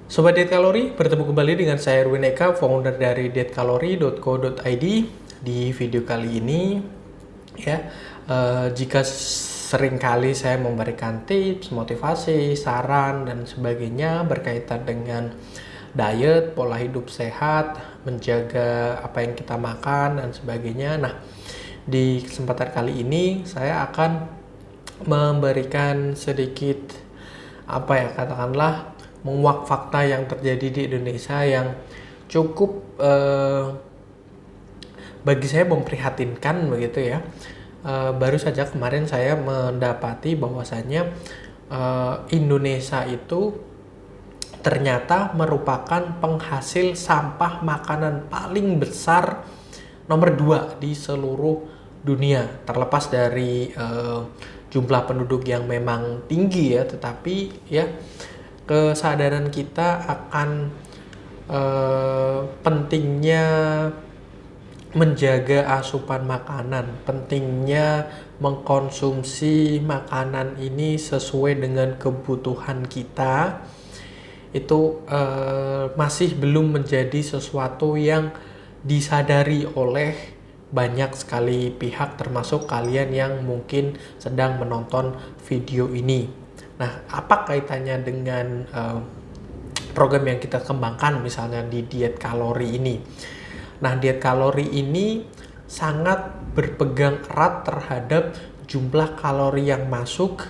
Sobat Diet Kalori, bertemu kembali dengan saya Erwin Eka, founder dari dietkalori.co.id. Di video kali ini, jika seringkali saya memberikan tips, motivasi, saran, dan sebagainya berkaitan dengan diet, pola hidup sehat, menjaga apa yang kita makan, dan sebagainya. Nah, di kesempatan kali ini saya akan memberikan sedikit katakanlah menguak fakta yang terjadi di Indonesia yang cukup bagi saya memprihatinkan begitu ya. Baru saja kemarin saya mendapati bahwasannya Indonesia itu ternyata merupakan penghasil sampah makanan paling besar nomor 2 di seluruh dunia, terlepas dari jumlah penduduk yang memang tinggi ya, tetapi ya kesadaran kita akan pentingnya menjaga asupan makanan, pentingnya mengkonsumsi makanan ini sesuai dengan kebutuhan kita, itu masih belum menjadi sesuatu yang disadari oleh banyak sekali pihak, termasuk kalian yang mungkin sedang menonton video ini. Nah, apa kaitannya dengan program yang kita kembangkan misalnya di diet kalori ini? Nah, diet kalori ini sangat berpegang erat terhadap jumlah kalori yang masuk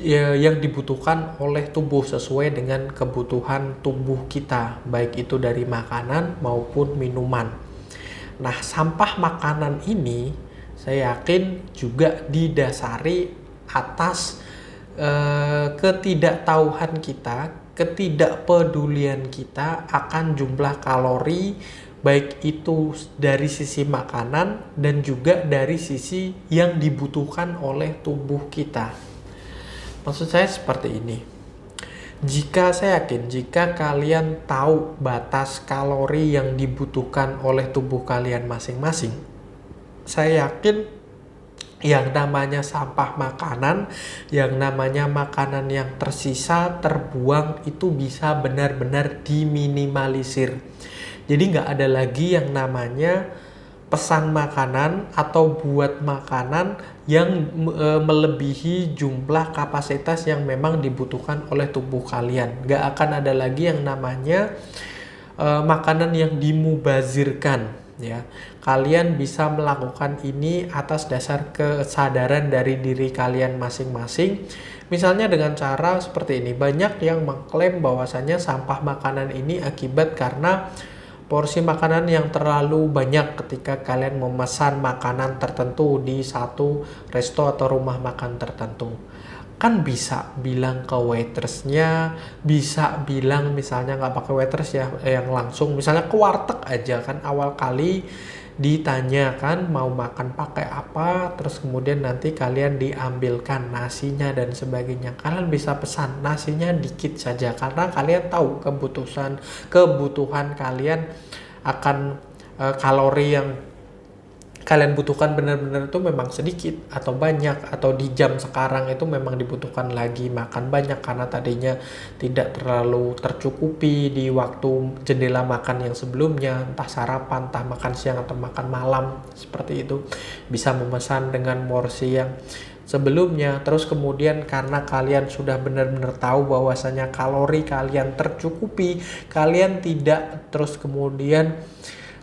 yang dibutuhkan oleh tubuh sesuai dengan kebutuhan tubuh kita, baik itu dari makanan maupun minuman. Nah, sampah makanan ini saya yakin juga didasari atas ketidaktahuan kita, ketidakpedulian kita akan jumlah kalori, baik itu dari sisi makanan dan juga dari sisi yang dibutuhkan oleh tubuh kita. Maksud saya seperti ini. Saya yakin jika kalian tahu batas kalori yang dibutuhkan oleh tubuh kalian masing-masing, saya yakin yang namanya sampah makanan, yang namanya makanan yang tersisa, terbuang, itu bisa benar-benar diminimalisir. Jadi nggak ada lagi yang namanya pesan makanan atau buat makanan yang melebihi jumlah kapasitas yang memang dibutuhkan oleh tubuh kalian. Nggak akan ada lagi yang namanya makanan yang dimubazirkan. Ya, kalian bisa melakukan ini atas dasar kesadaran dari diri kalian masing-masing. Misalnya dengan cara seperti ini. Banyak yang mengklaim bahwasannya sampah makanan ini akibat karena porsi makanan yang terlalu banyak ketika kalian memesan makanan tertentu di satu resto atau rumah makan tertentu. Kan bisa bilang ke waitersnya, bisa bilang misalnya nggak pakai waiters ya, yang langsung misalnya ke warteg aja kan, awal kali ditanya kan mau makan pakai apa, terus kemudian nanti kalian diambilkan nasinya dan sebagainya. Kalian bisa pesan nasinya dikit saja karena kalian tahu kebutuhan kalian akan kalori yang kalian butuhkan benar-benar itu memang sedikit atau banyak, atau di jam sekarang itu memang dibutuhkan lagi makan banyak karena tadinya tidak terlalu tercukupi di waktu jendela makan yang sebelumnya, entah sarapan, entah makan siang atau makan malam, seperti itu. Bisa memesan dengan porsi yang sebelumnya, terus kemudian karena kalian sudah benar-benar tahu bahwasanya kalori kalian tercukupi, kalian tidak terus kemudian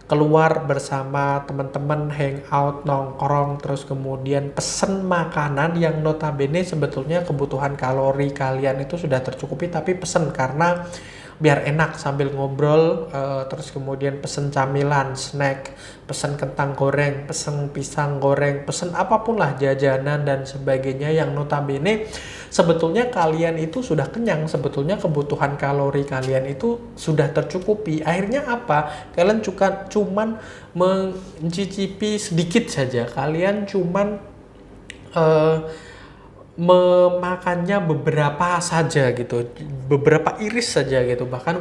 keluar bersama teman-teman, hangout, nongkrong, terus kemudian pesen makanan yang notabene sebetulnya kebutuhan kalori kalian itu sudah tercukupi, tapi pesen karena biar enak sambil ngobrol, terus kemudian pesen camilan, snack, pesen kentang goreng, pesen pisang goreng, pesen apapun lah, jajanan dan sebagainya yang notabene sebetulnya kalian itu sudah kenyang, sebetulnya kebutuhan kalori kalian itu sudah tercukupi. Akhirnya apa? Kalian cuman mencicipi sedikit saja, kalian cuman memakannya beberapa saja gitu, beberapa iris saja gitu. Bahkan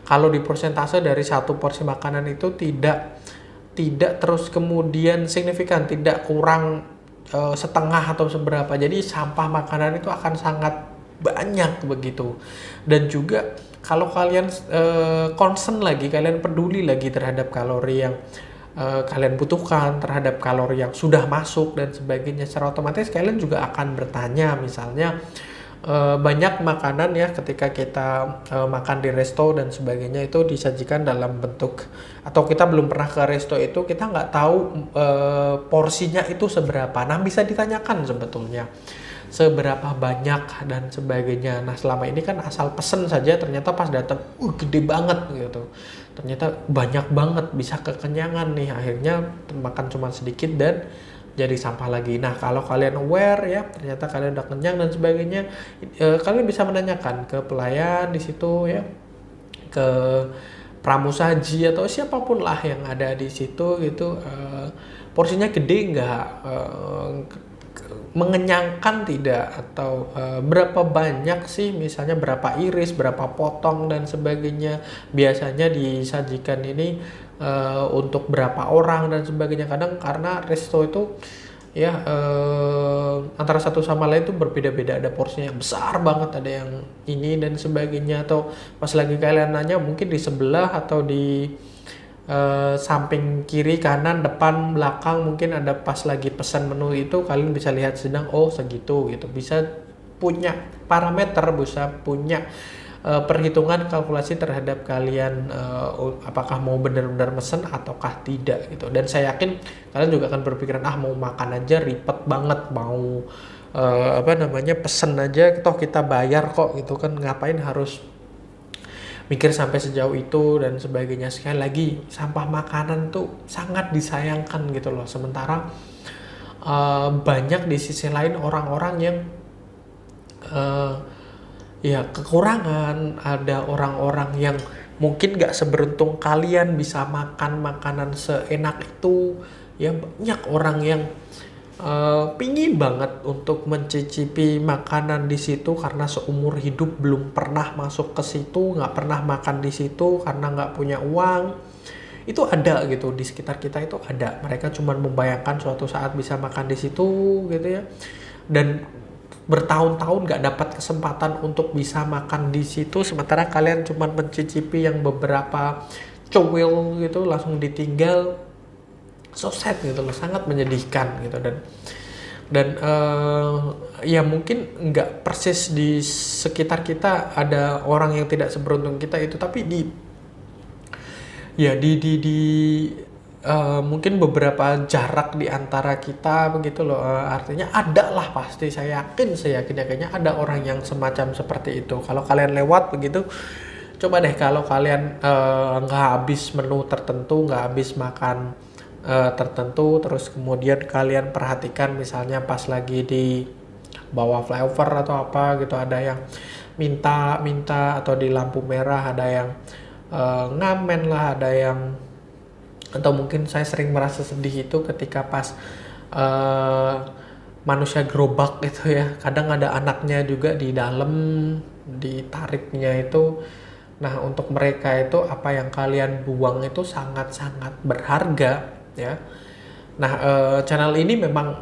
kalau di persentase dari satu porsi makanan itu tidak terus kemudian signifikan, tidak kurang setengah atau seberapa. Jadi sampah makanan itu akan sangat banyak begitu. Dan juga kalau kalian concern lagi, kalian peduli lagi terhadap kalori yang kalian butuhkan, terhadap kalori yang sudah masuk dan sebagainya, secara otomatis kalian juga akan bertanya. Misalnya banyak makanan ya, ketika kita makan di resto dan sebagainya itu disajikan dalam bentuk, atau kita belum pernah ke resto itu, kita nggak tahu porsinya itu seberapa. Nah, bisa ditanyakan sebetulnya seberapa banyak dan sebagainya. Nah, selama ini kan asal pesen saja, ternyata pas datang gede banget gitu, ternyata banyak banget, bisa kekenyangan nih, akhirnya makan cuma sedikit dan jadi sampah lagi. Nah, kalau kalian aware ya, ternyata kalian udah kenyang dan sebagainya, kalian bisa menanyakan ke pelayan di situ ya, ke pramusaji atau siapapun lah yang ada di situ gitu, porsinya gede nggak, mengenyangkan tidak, atau berapa banyak sih, misalnya berapa iris, berapa potong dan sebagainya, biasanya disajikan ini untuk berapa orang dan sebagainya. Kadang karena resto itu ya antara satu sama lain tuh berbeda-beda, ada porsinya yang besar banget, ada yang ini dan sebagainya, atau pas lagi kalian nanya mungkin di sebelah atau di samping kiri, kanan, depan, belakang, mungkin ada pas lagi pesan menu itu, kalian bisa lihat sedang segitu gitu, bisa punya parameter, bisa punya perhitungan kalkulasi terhadap kalian, apakah mau benar-benar mesen ataukah tidak gitu. Dan saya yakin kalian juga akan berpikiran mau makan aja ribet banget, mau pesen aja toh kita bayar kok gitu kan, ngapain harus mikir sampai sejauh itu dan sebagainya. Sekali lagi, sampah makanan tuh sangat disayangkan gitu loh. Sementara banyak di sisi lain orang-orang yang ya kekurangan. Ada orang-orang yang mungkin gak seberuntung kalian bisa makan makanan seenak itu. Ya banyak orang yang pingin banget untuk mencicipi makanan di situ karena seumur hidup belum pernah masuk ke situ, nggak pernah makan di situ karena nggak punya uang. Itu ada gitu di sekitar kita, itu ada. Mereka cuma membayangkan suatu saat bisa makan di situ gitu ya, dan bertahun-tahun nggak dapat kesempatan untuk bisa makan di situ, sementara kalian cuma mencicipi yang beberapa cowil gitu langsung ditinggal. So sad gitu loh, sangat menyedihkan gitu. Dan ya mungkin nggak persis di sekitar kita ada orang yang tidak seberuntung kita itu, tapi di mungkin beberapa jarak di antara kita begitu loh, artinya ada lah pasti, saya yakin kayaknya ada orang yang semacam seperti itu. Kalau kalian lewat begitu, coba deh kalau kalian nggak habis menu tertentu, nggak habis makan tertentu, terus kemudian kalian perhatikan misalnya pas lagi di bawah flyover atau apa gitu, ada yang minta atau di lampu merah ada yang ngamen lah, ada yang, atau mungkin saya sering merasa sedih itu ketika pas manusia gerobak gitu ya, kadang ada anaknya juga di dalam, ditariknya itu. Nah, untuk mereka itu apa yang kalian buang itu sangat-sangat berharga ya. Nah, channel ini memang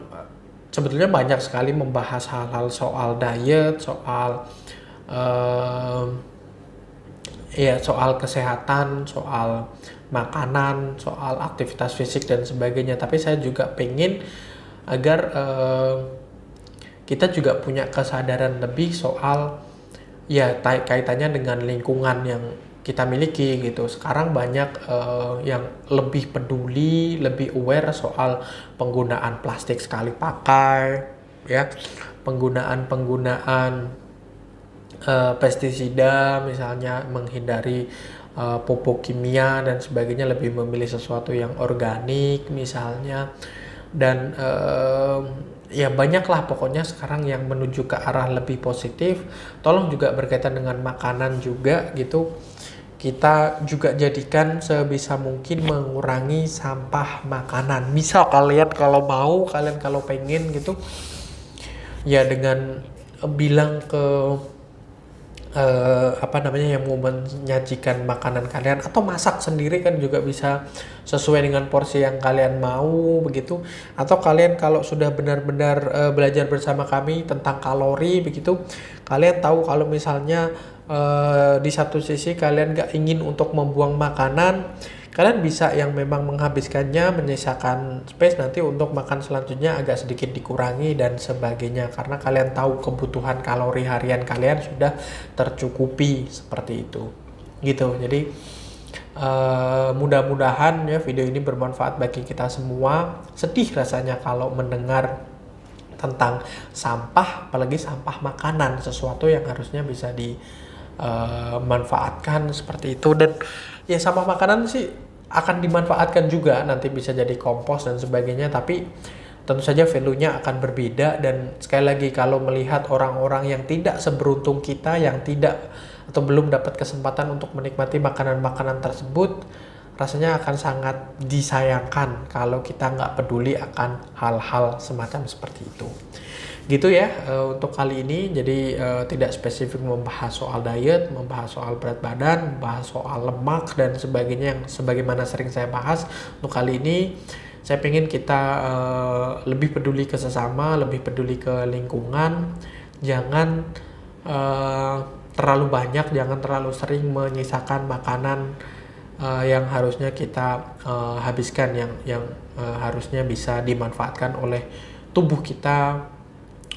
sebetulnya banyak sekali membahas hal-hal soal diet, soal soal kesehatan, soal makanan, soal aktivitas fisik dan sebagainya. Tapi saya juga pengen agar kita juga punya kesadaran lebih soal kaitannya dengan lingkungan yang kita miliki gitu. Sekarang banyak yang lebih peduli, lebih aware soal penggunaan plastik sekali pakai ya, penggunaan pestisida misalnya, menghindari pupuk kimia dan sebagainya, lebih memilih sesuatu yang organik misalnya. Dan ya banyaklah pokoknya sekarang yang menuju ke arah lebih positif. Tolong juga berkaitan dengan makanan juga gitu, kita juga jadikan sebisa mungkin mengurangi sampah makanan. Misal kalian kalau mau, kalian kalau pengen gitu ya, dengan bilang ke yang mau menyajikan makanan kalian atau masak sendiri kan juga bisa sesuai dengan porsi yang kalian mau begitu. Atau kalian kalau sudah benar-benar belajar bersama kami tentang kalori begitu, kalian tahu kalau misalnya di satu sisi kalian gak ingin untuk membuang makanan, kalian bisa yang memang menghabiskannya, menyisakan space nanti untuk makan selanjutnya agak sedikit dikurangi dan sebagainya, karena kalian tahu kebutuhan kalori harian kalian sudah tercukupi seperti itu gitu. Jadi mudah-mudahan ya video ini bermanfaat bagi kita semua. Sedih rasanya kalau mendengar tentang sampah, apalagi sampah makanan, sesuatu yang harusnya bisa dimanfaatkan seperti itu. Dan ya sampah makanan sih akan dimanfaatkan juga, nanti bisa jadi kompos dan sebagainya, tapi tentu saja value-nya akan berbeda. Dan sekali lagi, kalau melihat orang-orang yang tidak seberuntung kita, yang tidak atau belum dapat kesempatan untuk menikmati makanan-makanan tersebut, rasanya akan sangat disayangkan kalau kita nggak peduli akan hal-hal semacam seperti itu. Gitu ya untuk kali ini. Jadi tidak spesifik membahas soal diet, membahas soal berat badan, membahas soal lemak dan sebagainya yang sebagaimana sering saya bahas. Untuk kali ini saya ingin kita lebih peduli ke sesama, lebih peduli ke lingkungan. Jangan terlalu banyak, jangan terlalu sering menyisakan makanan yang harusnya kita habiskan, yang harusnya bisa dimanfaatkan oleh tubuh kita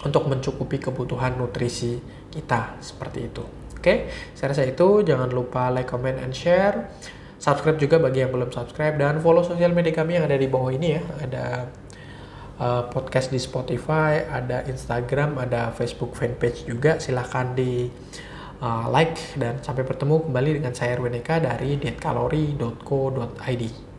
untuk mencukupi kebutuhan nutrisi kita, seperti itu. Oke, saya rasa itu. Jangan lupa like, comment, and share. Subscribe juga bagi yang belum subscribe, dan follow sosial media kami yang ada di bawah ini ya. Ada podcast di Spotify, ada Instagram, ada Facebook fanpage juga. Silahkan di like, dan sampai bertemu kembali dengan saya Erwin Eka dari dietkalori.co.id.